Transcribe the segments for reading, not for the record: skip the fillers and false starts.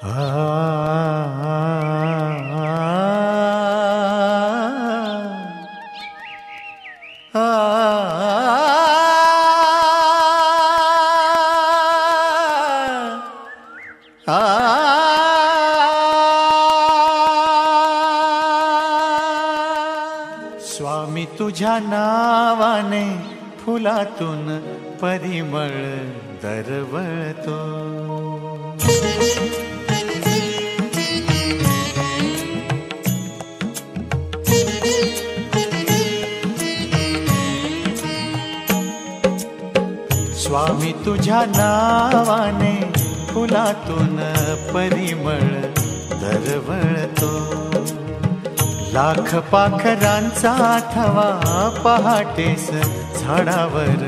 स्वामी तुझ्या नावाने फुलातून परिमळ दरवळतो. स्वामी तुझ्या नावाने फुलातून परिमळ दरवळतो. लाख पाखरांचा थवा पहाटेस झाडावर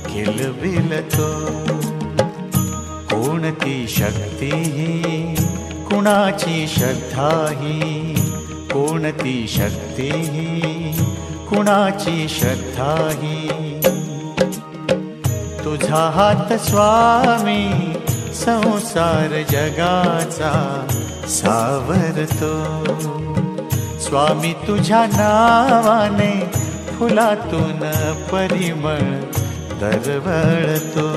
किलबिलतो. कोणती शक्ती ही कुणाची श्रद्धा ही, कोणती शक्ती ही कुणाची श्रद्धा ही. तुझा हात स्वामी संसार जगाचा सावरतो. स्वामी तुझ्या नावाने फुलातून परिमळ दरवळतो.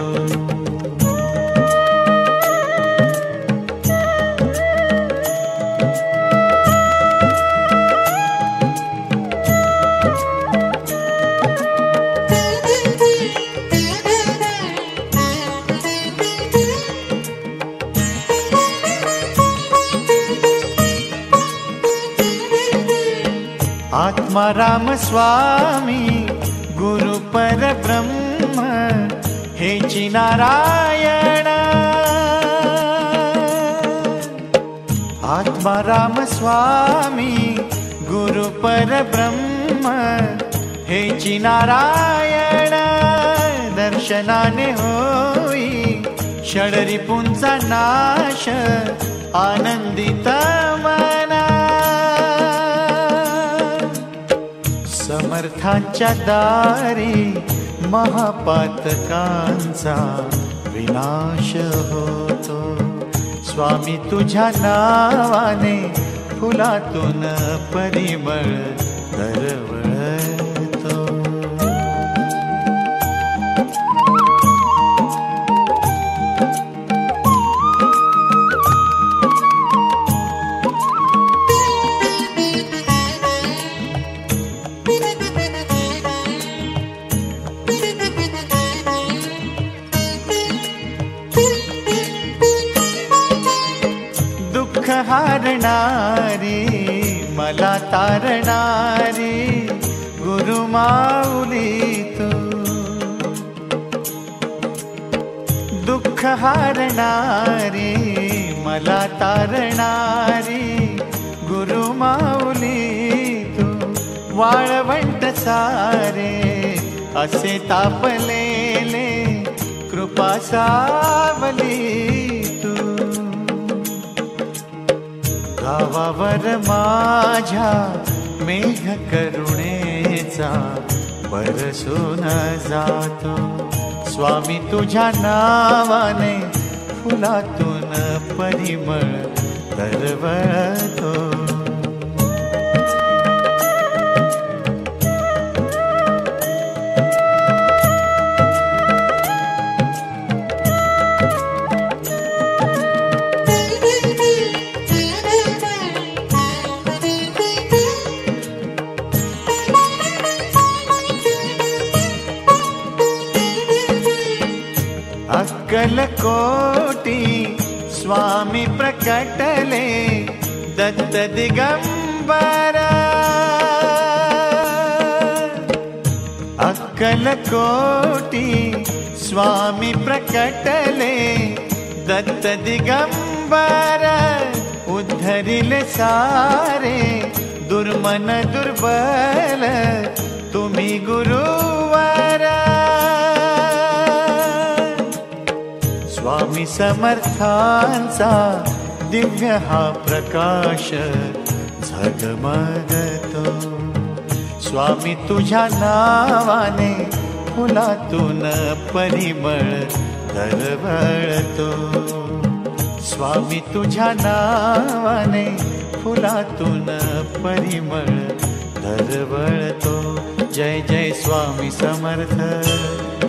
आत्मा राम स्वामी गुरु परब्रह्म हेची नारायण. आत्मा राम स्वामी गुरु परब्रह्म हेची नारायण. दर्शनाने होई षडरिपूंचा नाश आनंदित मना. समर्थांच्या दारी महापातकांचा विनाश होतो. स्वामी तुझ्या नावाने फुलातून परिमळ दरवळतो. दुःख हारणारी मला तारणारी गुरु माऊली तू. दुःख हारणारी मला तारणारी गुरु माऊली तू. वाळवंट सारे असे तापलेले कृपा सावली तू. गावावर माझ्या मेघ करुणेचा बरसून जातो. स्वामी तुझ्या नावाने फुलातून परिमळ दरवळतो. अक्कलकोटी स्वामी प्रकटले दत्त दिगंबर. अक्कलकोटी स्वामी प्रकटले दत्त दिगंबर. उद्धरिले सारे दुर्मन दुर्बल तुम्ही गुरुवर. स्वामी समर्थांचा दिव्य हा प्रकाश झगमगतो. स्वामी तुझ्या नावाने फुलातून परिमळ दरवळतो. स्वामी तुझ्या नावाने फुलातून परिमळ दरवळतो. जय जय स्वामी समर्थ,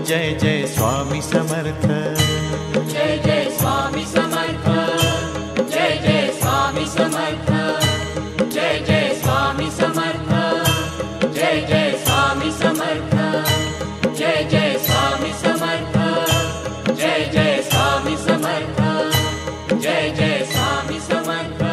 जय जय स्वामी समर्थ, जय जय स्वामी समर्थ, जय जय स्वामी समर्थ, जय जय स्वामी समर्थ, जय जय स्वामी समर्थ, जय जय स्वामी समर्थ, जय जय स्वामी समर्थ, जय जय स्वामी समर्थ,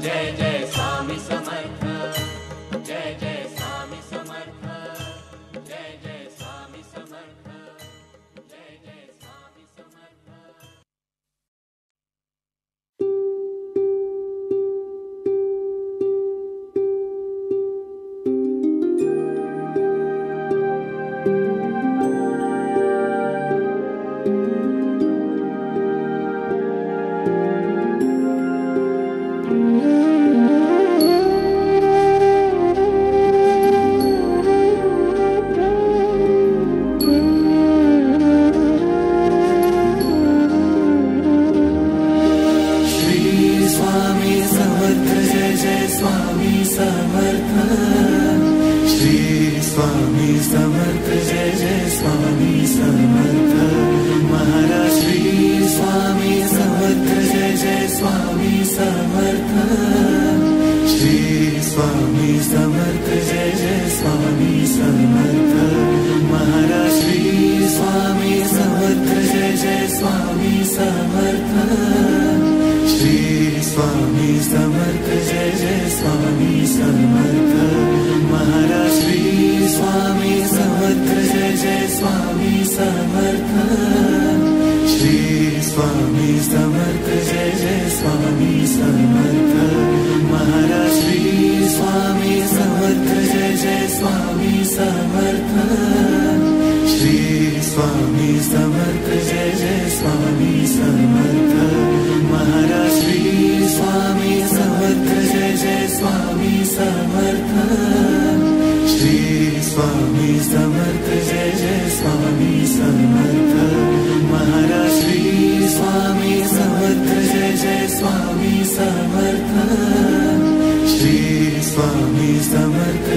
जय जय स्वामी समर्थ, जय जय स्वामी समर्थ, जय जय स्वामी समर्थ, जय जय स्वामी समर्थ. स्वामी समर्थ